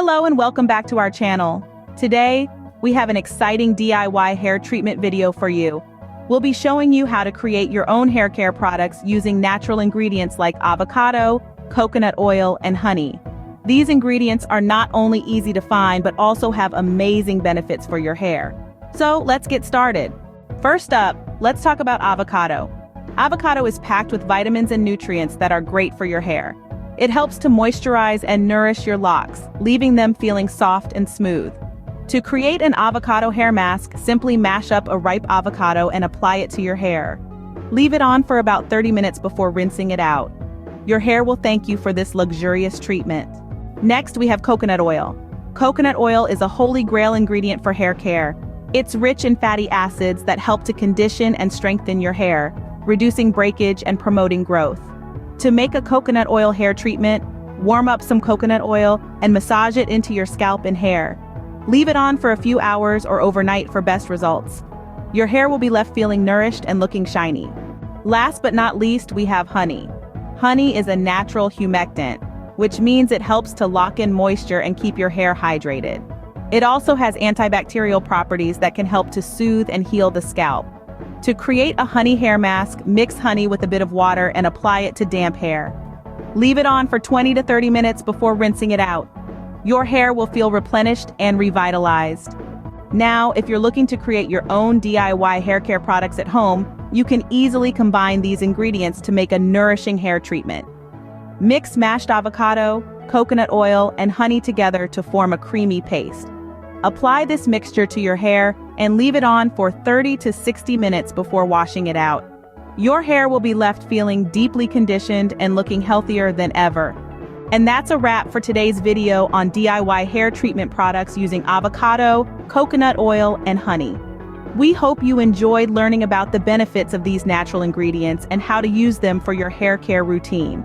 Hello and welcome back to our channel. Today, we have an exciting DIY hair treatment video for you. We'll be showing you how to create your own hair care products using natural ingredients like avocado, coconut oil, and honey. These ingredients are not only easy to find but also have amazing benefits for your hair. So let's get started. First up, let's talk about avocado. Avocado is packed with vitamins and nutrients that are great for your hair. It helps to moisturize and nourish your locks, leaving them feeling soft and smooth. To create an avocado hair mask, simply mash up a ripe avocado and apply it to your hair. Leave it on for about 30 minutes before rinsing it out. Your hair will thank you for this luxurious treatment. Next, we have coconut oil. Coconut oil is a holy grail ingredient for hair care. It's rich in fatty acids that help to condition and strengthen your hair, reducing breakage and promoting growth. To make a coconut oil hair treatment, warm up some coconut oil and massage it into your scalp and hair. Leave it on for a few hours or overnight for best results. Your hair will be left feeling nourished and looking shiny. Last but not least, we have honey. Honey is a natural humectant, which means it helps to lock in moisture and keep your hair hydrated. It also has antibacterial properties that can help to soothe and heal the scalp. To create a honey hair mask, mix honey with a bit of water and apply it to damp hair. Leave it on for 20 to 30 minutes before rinsing it out. Your hair will feel replenished and revitalized. Now, if you're looking to create your own DIY hair care products at home, you can easily combine these ingredients to make a nourishing hair treatment. Mix mashed avocado, coconut oil, and honey together to form a creamy paste. Apply this mixture to your hair and leave it on for 30 to 60 minutes before washing it out. Your hair will be left feeling deeply conditioned and looking healthier than ever. And that's a wrap for today's video on DIY hair treatment products using avocado, coconut oil, and honey. We hope you enjoyed learning about the benefits of these natural ingredients and how to use them for your hair care routine.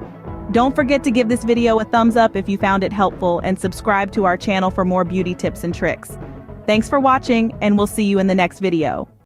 Don't forget to give this video a thumbs up if you found it helpful and subscribe to our channel for more beauty tips and tricks. Thanks for watching, and we'll see you in the next video.